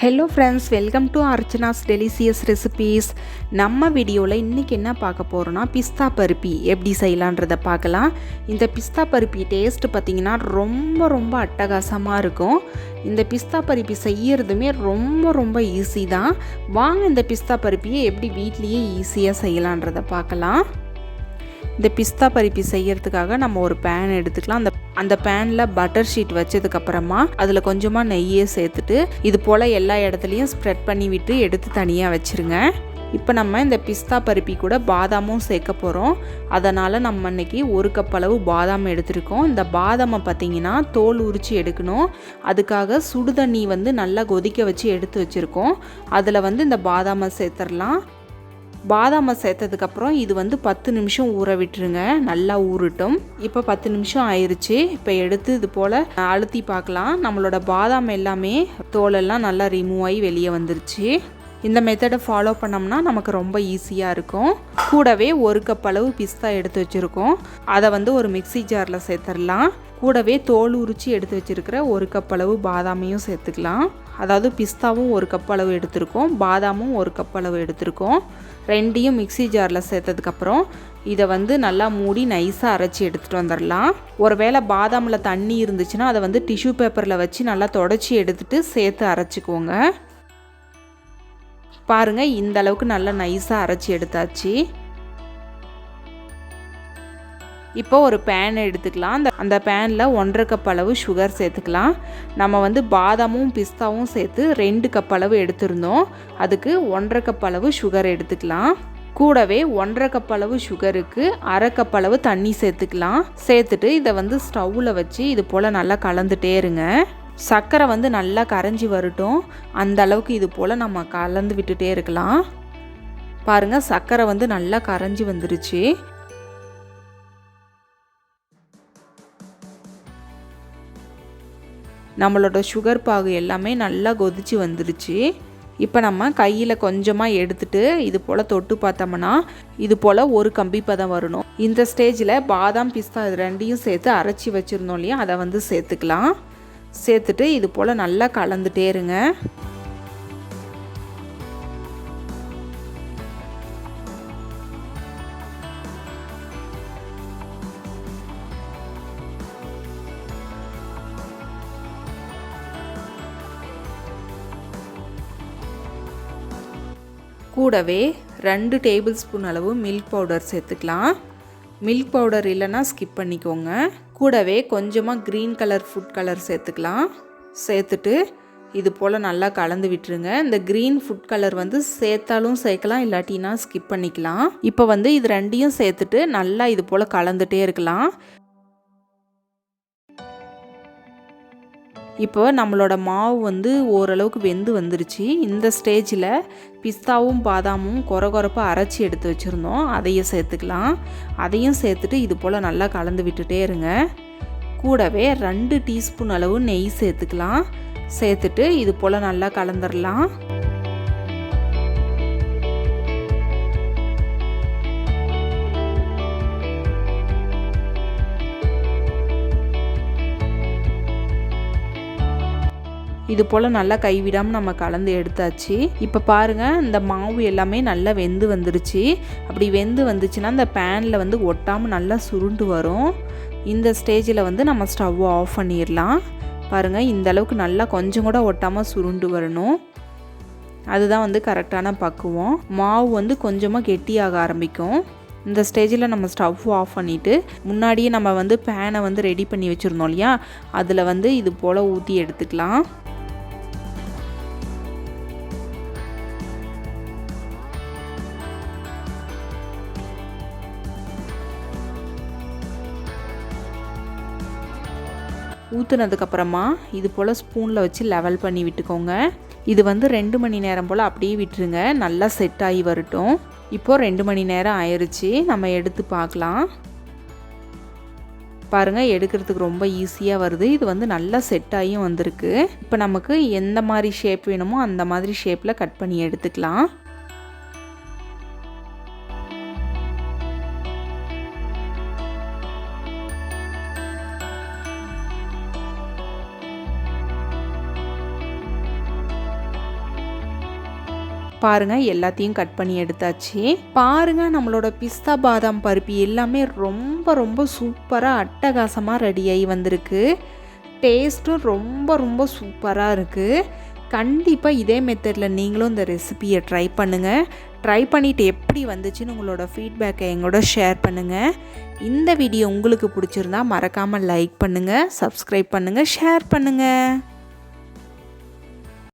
Hello friends, welcome to Archana's delicious recipes. நம்ம வீடியோவில் இன்றைக்கி என்ன பார்க்க போகிறோன்னா, பிஸ்தா பருப்பி எப்படி செய்யலான்றதை பார்க்கலாம். இந்த பிஸ்தா பருப்பி டேஸ்ட்டு பார்த்திங்கன்னா ரொம்ப அட்டகாசமாக இருக்கும். இந்த பிஸ்தா பருப்பி செய்யறதுமே ரொம்ப ஈஸி தான். வாங்க இந்த பிஸ்தா பருப்பியை எப்படி வீட்லேயே ஈஸியாக செய்யலான்றதை பார்க்கலாம். இந்த பிஸ்தா பருப்பி செய்யறதுக்காக நம்ம ஒரு பேன் எடுத்துக்கலாம். அந்த பேனில் பட்டர் ஷீட் வச்சதுக்கப்புறமா அதில் கொஞ்சமாக நெய்யை சேர்த்துட்டு இது போல் எல்லா இடத்துலையும் ஸ்ப்ரெட் பண்ணி விட்டு எடுத்து தனியாக வச்சுருங்க. இப்போ நம்ம இந்த பிஸ்தா பருப்பி கூட பாதாமும் சேர்க்க போகிறோம். அதனால் நம்ம இன்றைக்கி 1 கப் அளவு பாதாம் எடுத்துருக்கோம். இந்த பாதாமை பார்த்திங்கன்னா தோல் உரித்து எடுக்கணும். அதுக்காக சுடுதண்ணி நல்லா கொதிக்க வச்சு எடுத்து வச்சுருக்கோம். அதில் இந்த பாதாமை சேர்த்துடலாம். பாதாமை சேர்த்ததுக்கப்புறம் இது 10 நிமிஷம் ஊற விட்டுருங்க. நல்லா ஊறட்டும். இப்போ 10 நிமிஷம் ஆயிடுச்சு. இப்போ எடுத்து இது போல் அழுத்தி பார்க்கலாம். நம்மளோட பாதாம் எல்லாமே தோலெல்லாம் நல்லா ரிமூவ் ஆகி வெளியே வந்துருச்சு. இந்த மெத்தடை ஃபாலோ பண்ணோம்னா நமக்கு ரொம்ப ஈஸியாக இருக்கும். கூடவே 1 கப் அளவு பிஸ்தா எடுத்து வச்சுருக்கோம். அதை ஒரு மிக்ஸி ஜாரில் சேர்த்துடலாம். கூடவே தோல் உரித்து எடுத்து வச்சுருக்கிற 1 கப் அளவு பாதாமையும் சேர்த்துக்கலாம். அதாவது பிஸ்தாவும் 1 கப் அளவு எடுத்திருக்கோம், பாதாமும் 1 கப் அளவு எடுத்திருக்கோம். ரெண்டையும் மிக்ஸி ஜாரில் சேர்த்ததுக்கப்புறம் இதை நல்லா மூடி நைஸாக அரைச்சி எடுத்துகிட்டு வந்துடலாம். ஒரு வேளை பாதாமில் தண்ணி இருந்துச்சுன்னா அதை டிஷ்யூ பேப்பரில் வச்சு நல்லா தொடச்சி எடுத்துகிட்டு சேர்த்து அரைச்சிக்கோங்க. பாருங்கள், இந்த அளவுக்கு நல்லா நைஸாக அரைச்சி எடுத்தாச்சு. இப்போ ஒரு பேன் எடுத்துக்கலாம். அந்த பேனில் 1.5 கப் அளவு சுகர் சேர்த்துக்கலாம். நம்ம பாதாமும் பிஸ்தாவும் சேர்த்து 2 கப் அளவு எடுத்திருந்தோம். அதுக்கு 1.5 கப் அளவு சுகர் எடுத்துக்கலாம். கூடவே 1.5 கப் அளவு சுகருக்கு 1/2 கப் அளவு தண்ணி சேர்த்துக்கலாம். சேர்த்துட்டு இதை ஸ்டவ்வில் வச்சு இது போல் நல்லா கலந்துட்டே இருங்க. சர்க்கரை நல்லா கரைஞ்சி வரட்டும். அந்த அளவுக்கு இது போல் நம்ம கலந்து விட்டுட்டே இருக்கலாம். பாருங்கள், சர்க்கரை நல்லா கரைஞ்சி வந்துருச்சு. நம்மளோட சுகர் பாகு எல்லாமே நல்லா கொதிச்சு வந்துருச்சு. இப்போ நம்ம கையில் கொஞ்சமாக எடுத்துட்டு இது போல் தொட்டு பார்த்தோம்னா இது போல் ஒரு கம்பி பதம் வரணும். இந்த ஸ்டேஜில் பாதாம் பிஸ்தா இது ரெண்டையும் சேர்த்து அரைச்சி வச்சுருந்தோம் இல்லையா, அதை சேர்த்துக்கலாம். சேர்த்துட்டு இது போல் நல்லா கலந்துட்டே இருங்க. கூடவே 2 டேபிள் ஸ்பூன் அளவு மில்க் பவுடர் சேர்த்துக்கலாம். மில்க் பவுடர் இல்லைன்னா ஸ்கிப் பண்ணிக்கோங்க. கூடவே கொஞ்சமாக க்ரீன் கலர் ஃபுட் கலர் சேர்த்துக்கலாம். சேர்த்துட்டு இது போல் நல்லா கலந்து விட்டுருங்க. இந்த க்ரீன் ஃபுட் கலர் சேர்த்தாலும் சேர்க்கலாம், இல்லாட்டினா ஸ்கிப் பண்ணிக்கலாம். இப்போ இது ரெண்டையும் சேர்த்துட்டு நல்லா இது போல் கலந்துட்டே இருக்கலாம். இப்போ நம்மளோட மாவு ஓரளவுக்கு வெந்து வந்துருச்சு. இந்த ஸ்டேஜில் பிஸ்தாவும் பாதாமும் கொரகொரப்பாக அரைச்சி எடுத்து வச்சுருந்தோம், அதையும் சேர்த்துக்கலாம். அதையும் சேர்த்துட்டு இது போல் நல்லா கலந்து விட்டுட்டே இருங்க. கூடவே 2 டீஸ்பூன் அளவு நெய் சேர்த்துக்கலாம். சேர்த்துட்டு இது போல் நல்லா கலந்துடலாம். இது போல் நல்லா கைவிடாமல் நம்ம கலந்து எடுத்தாச்சு. இப்போ பாருங்கள், இந்த மாவு எல்லாமே நல்லா வெந்து வந்துருச்சு. அப்படி வெந்து வந்துச்சுன்னா இந்த பேனில் ஒட்டாமல் நல்லா சுருண்டு வரும். இந்த ஸ்டேஜில் நம்ம ஸ்டவ்வை ஆஃப் பண்ணிடலாம். பாருங்கள், இந்த அளவுக்கு நல்லா கொஞ்சம் கூட ஒட்டாமல் சுருண்டு வரணும். அதுதான் கரெக்டான பக்குவம். மாவு கொஞ்சமாக கெட்டியாக ஆரம்பிக்கும். இந்த ஸ்டேஜில் நம்ம ஸ்டவ் ஆஃப் பண்ணிவிட்டு முன்னாடியே நம்ம பேனை ரெடி பண்ணி வச்சுருந்தோம் இல்லையா, அதில் இது போல் ஊற்றி எடுத்துக்கலாம். ஊற்றுனதுக்கப்புறமா இது போல் ஸ்பூனில் வச்சு லெவல் பண்ணி விட்டுக்கோங்க. இது 2 மணி நேரம் போல் அப்படியே விட்டுருங்க, நல்லா செட் ஆகி வரட்டும். இப்போது 2 மணி நேரம் ஆயிடுச்சு. நம்ம எடுத்து பார்க்கலாம். பாருங்கள், எடுக்கிறதுக்கு ரொம்ப ஈஸியாக வருது. இது நல்லா செட் ஆகியும் வந்திருக்கு. இப்போ நமக்கு எந்த மாதிரி ஷேப் வேணுமோ அந்த மாதிரி ஷேப்பில் கட் பண்ணி எடுத்துக்கலாம். பாருங்கள் எல்லாத்தையும் கட் பண்ணி எடுத்தாச்சு. பாருங்கள் நம்மளோட பிஸ்தா பாதாம் பருப்பி எல்லாமே ரொம்ப ரொம்ப சூப்பராக அட்டகாசமாக ரெடியாகி வந்திருக்கு. டேஸ்ட்டும் ரொம்ப ரொம்ப சூப்பராக இருக்குது. கண்டிப்பாக இதே மெத்தடில் நீங்களும் இந்த ரெசிபியை ட்ரை பண்ணுங்கள். ட்ரை பண்ணிவிட்டு எப்படி வந்துச்சுன்னு உங்களோட ஃபீட்பேக்கை எங்களோட ஷேர் பண்ணுங்கள். இந்த வீடியோ உங்களுக்கு பிடிச்சிருந்தா மறக்காமல் லைக் பண்ணுங்கள், சப்ஸ்கிரைப் பண்ணுங்கள், ஷேர் பண்ணுங்கள்.